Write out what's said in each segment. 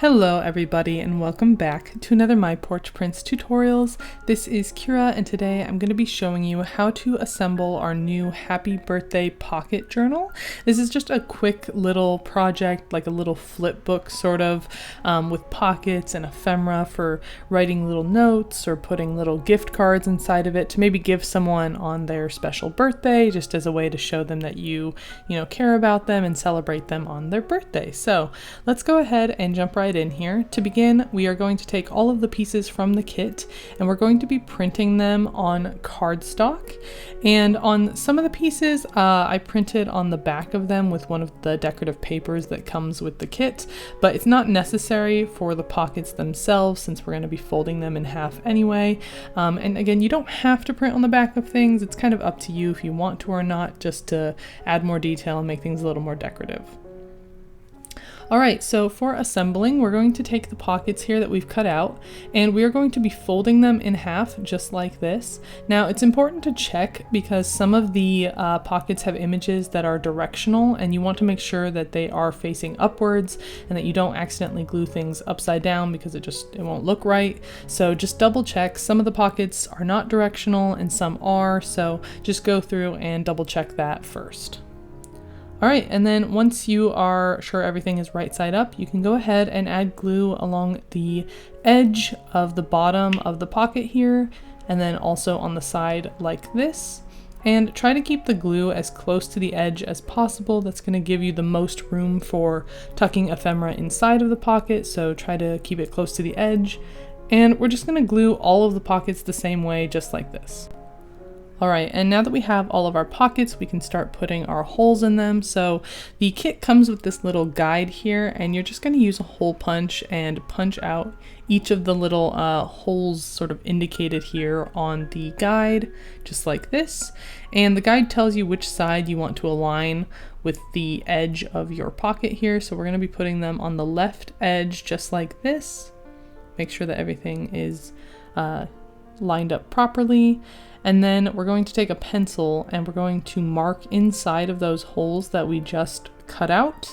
Hello everybody and welcome back to another My Porch Prints tutorials. This is Kyra and today I'm going to be showing you how to assemble our new happy birthday pocket journal. This is just a quick little project, like a little flip book sort of, with pockets and ephemera for writing little notes or putting little gift cards inside of it to maybe give someone on their special birthday, just as a way to show them that you care about them and celebrate them on their birthday. So let's go ahead and jump right in here. To begin, we are going to take all of the pieces from the kit and we're going to be printing them on cardstock. And on some of the pieces, I printed on the back of them with one of the decorative papers that comes with the kit, but it's not necessary for the pockets themselves since we're going to be folding them in half anyway. And again, you don't have to print on the back of things. It's kind of up to you if you want to or not, just to add more detail and make things a little more decorative. Alright, so for assembling, we're going to take the pockets here that we've cut out, and we are going to be folding them in half, just like this. Now, it's important to check because some of the pockets have images that are directional, and you want to make sure that they are facing upwards, and that you don't accidentally glue things upside down because it won't look right. So just double check. Some of the pockets are not directional, and some are, so just go through and double check that first. Alright, and then once you are sure everything is right side up, you can go ahead and add glue along the edge of the bottom of the pocket here, and then also on the side like this. And try to keep the glue as close to the edge as possible. That's going to give you the most room for tucking ephemera inside of the pocket, so try to keep it close to the edge. And we're just going to glue all of the pockets the same way, just like this. Alright, and now that we have all of our pockets, we can start putting our holes in them. So the kit comes with this little guide here, and you're just going to use a hole punch and punch out each of the little holes sort of indicated here on the guide, just like this. And the guide tells you which side you want to align with the edge of your pocket here. So we're going to be putting them on the left edge, just like this. Make sure that everything is lined up properly. And then we're going to take a pencil and we're going to mark inside of those holes that we just cut out,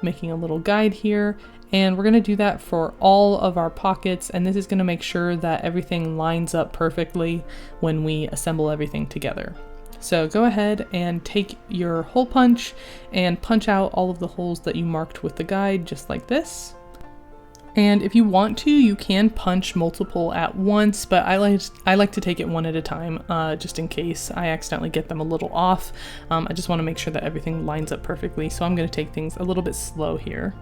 making a little guide here. And we're going to do that for all of our pockets, and this is going to make sure that everything lines up perfectly when we assemble everything together. So go ahead and take your hole punch and punch out all of the holes that you marked with the guide, just like this. And if you want to, you can punch multiple at once, but I like to take it one at a time, just in case I accidentally get them a little off. I just want to make sure that everything lines up perfectly, so I'm going to take things a little bit slow here.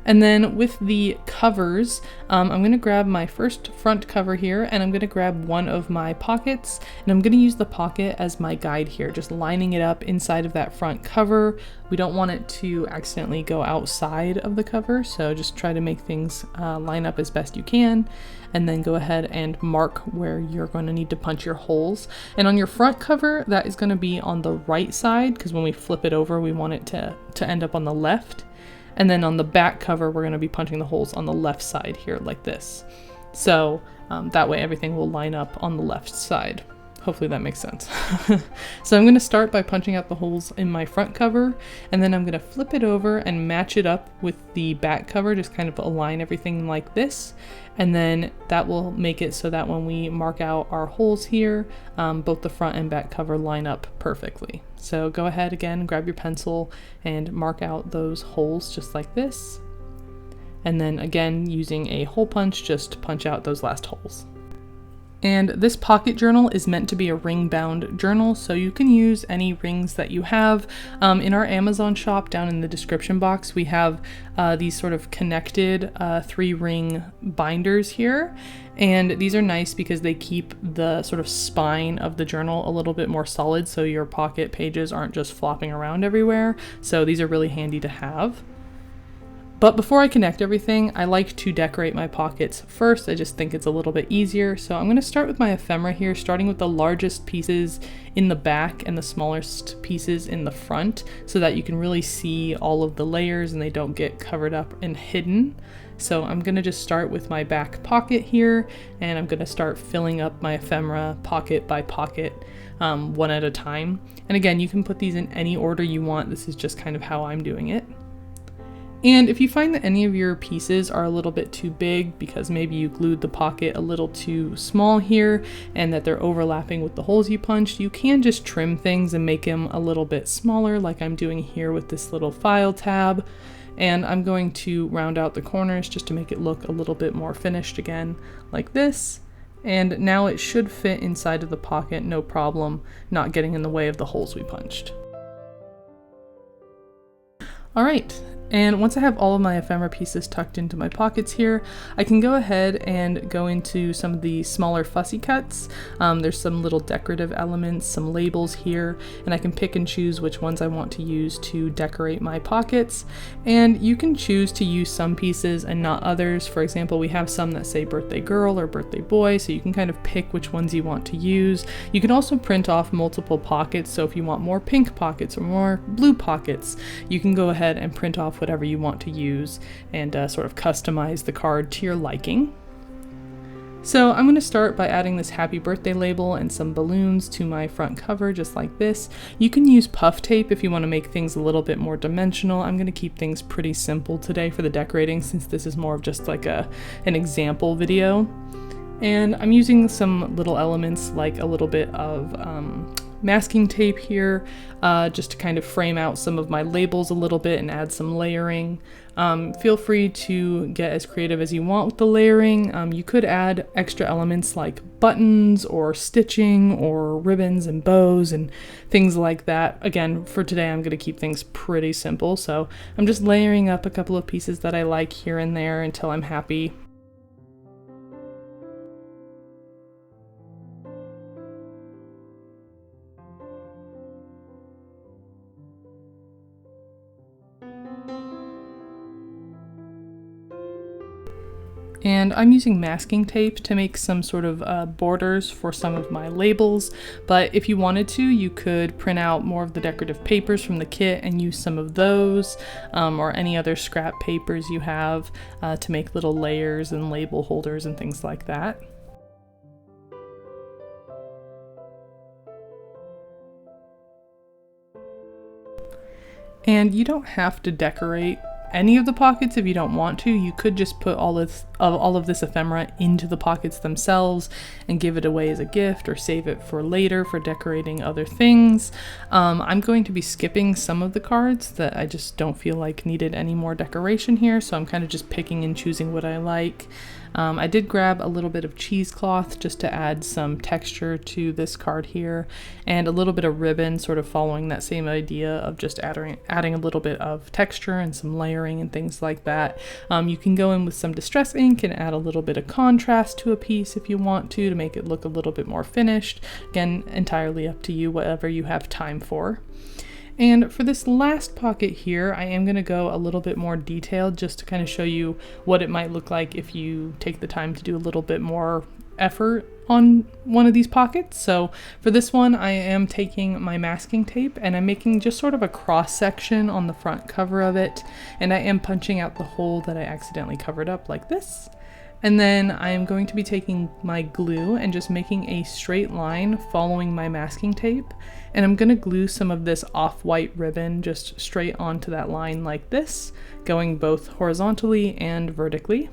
And then with the covers, I'm going to grab my first front cover here, and I'm going to grab one of my pockets, and I'm going to use the pocket as my guide here, just lining it up inside of that front cover. We don't want it to accidentally go outside of the cover, so just try to make things line up as best you can, and then go ahead and mark where you're going to need to punch your holes. And on your front cover, that is going to be on the right side, because when we flip it over, we want it to end up on the left. And then on the back cover, we're going to be punching the holes on the left side here like this. So that way everything will line up on the left side. Hopefully that makes sense. So I'm going to start by punching out the holes in my front cover, and then I'm going to flip it over and match it up with the back cover, just kind of align everything like this. And then that will make it so that when we mark out our holes here, both the front and back cover line up perfectly. So go ahead again, grab your pencil and mark out those holes just like this. And then again, using a hole punch, just punch out those last holes. And this pocket journal is meant to be a ring-bound journal, so you can use any rings that you have. In our Amazon shop, down in the description box, we have these sort of connected 3-ring binders here. And these are nice because they keep the sort of spine of the journal a little bit more solid, so your pocket pages aren't just flopping around everywhere. So these are really handy to have. But before I connect everything, I like to decorate my pockets first. I just think it's a little bit easier. So I'm going to start with my ephemera here, starting with the largest pieces in the back and the smallest pieces in the front, so that you can really see all of the layers and they don't get covered up and hidden. So I'm going to just start with my back pocket here, and I'm going to start filling up my ephemera pocket by pocket, one at a time. And again, you can put these in any order you want. This is just kind of how I'm doing it. And if you find that any of your pieces are a little bit too big because maybe you glued the pocket a little too small here and that they're overlapping with the holes you punched, you can just trim things and make them a little bit smaller, like I'm doing here with this little file tab. And I'm going to round out the corners just to make it look a little bit more finished again, like this. And now it should fit inside of the pocket, no problem, not getting in the way of the holes we punched. All right. And once I have all of my ephemera pieces tucked into my pockets here, I can go ahead and go into some of the smaller fussy cuts. There's some little decorative elements, some labels here, and I can pick and choose which ones I want to use to decorate my pockets. And you can choose to use some pieces and not others. For example, we have some that say birthday girl or birthday boy, so you can kind of pick which ones you want to use. You can also print off multiple pockets, so if you want more pink pockets or more blue pockets, you can go ahead and print off whatever you want to use and sort of customize the card to your liking. So I'm going to start by adding this happy birthday label and some balloons to my front cover, just like this. You can use puff tape if you want to make things a little bit more dimensional. I'm going to keep things pretty simple today for the decorating, since this is more of just like an example video. And I'm using some little elements like a little bit of masking tape here, just to kind of frame out some of my labels a little bit and add some layering. Feel free to get as creative as you want with the layering. You could add extra elements like buttons or stitching or ribbons and bows and things like that. Again, for today I'm going to keep things pretty simple, so I'm just layering up a couple of pieces that I like here and there until I'm happy. And I'm using masking tape to make some sort of borders for some of my labels, but if you wanted to, you could print out more of the decorative papers from the kit and use some of those, or any other scrap papers you have to make little layers and label holders and things like that. And you don't have to decorate any of the pockets if you don't want to. You could just put all of this ephemera into the pockets themselves and give it away as a gift or save it for later for decorating other things. I'm going to be skipping some of the cards that I just don't feel like needed any more decoration here, so I'm kind of just picking and choosing what I like. I did grab a little bit of cheesecloth just to add some texture to this card here, and a little bit of ribbon, sort of following that same idea of just adding a little bit of texture and some layering and things like that. You can go in with some distress ink and add a little bit of contrast to a piece if you want to make it look a little bit more finished. Again, entirely up to you, whatever you have time for. And for this last pocket here, I am going to go a little bit more detailed just to kind of show you what it might look like if you take the time to do a little bit more effort on one of these pockets. So for this one, I am taking my masking tape and I'm making just sort of a cross section on the front cover of it, and I am punching out the hole that I accidentally covered up like this. And then I am going to be taking my glue and just making a straight line following my masking tape. And I'm going to glue some of this off-white ribbon just straight onto that line like this, going both horizontally and vertically,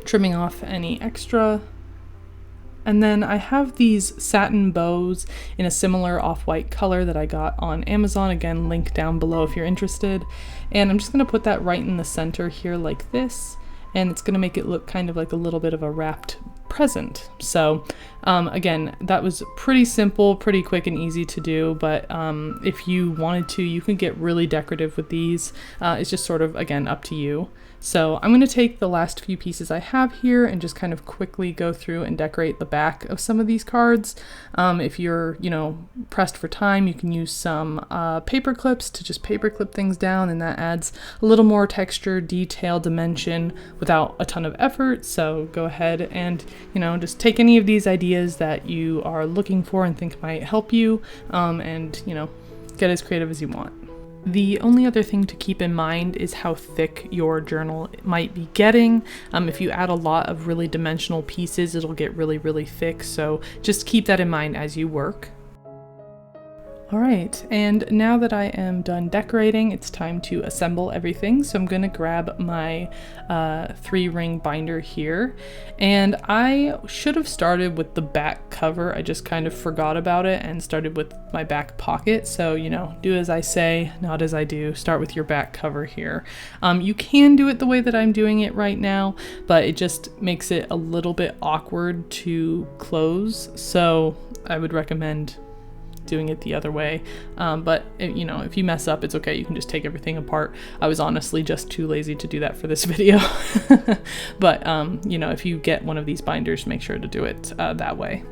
trimming off any extra. And then I have these satin bows in a similar off-white color that I got on Amazon. Again, link down below if you're interested. And I'm just going to put that right in the center here like this. And it's going to make it look kind of like a little bit of a wrapped present. So again, that was pretty simple, pretty quick and easy to do, but if you wanted to, you can get really decorative with these. It's just sort of, again, up to you. So I'm going to take the last few pieces I have here and just kind of quickly go through and decorate the back of some of these cards. If you're, pressed for time, you can use some paper clips to just paper clip things down, and that adds a little more texture, detail, dimension without a ton of effort. So go ahead and, just take any of these ideas that you are looking for and think might help you, and, get as creative as you want. The only other thing to keep in mind is how thick your journal might be getting. If you add a lot of really dimensional pieces, it'll get really, really thick, so just keep that in mind as you work. All right, and now that I am done decorating, it's time to assemble everything. So I'm gonna grab my 3-ring binder here, and I should have started with the back cover. I just kind of forgot about it and started with my back pocket. So, you know, do as I say, not as I do. Start with your back cover here. You can do it the way that I'm doing it right now, but it just makes it a little bit awkward to close. So I would recommend doing it the other way, but you know, if you mess up, it's okay. You can just take everything apart. I was honestly just too lazy to do that for this video. But you know, if you get one of these binders, make sure to do it that way.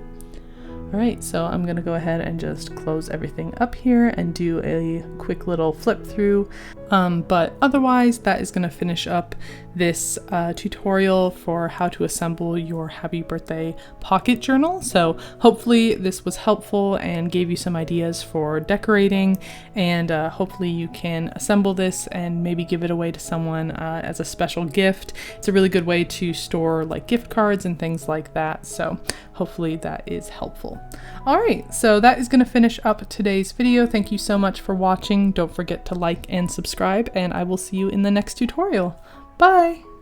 All right, so I'm gonna go ahead and just close everything up here and do a quick little flip through. But otherwise, that is gonna finish up this tutorial for how to assemble your happy birthday pocket journal. So hopefully this was helpful and gave you some ideas for decorating, and hopefully you can assemble this and maybe give it away to someone as a special gift. It's a really good way to store like gift cards and things like that. So hopefully that is helpful. All right, so that is gonna finish up today's video. Thank you so much for watching. Don't forget to like and subscribe, and I will see you in the next tutorial. Bye!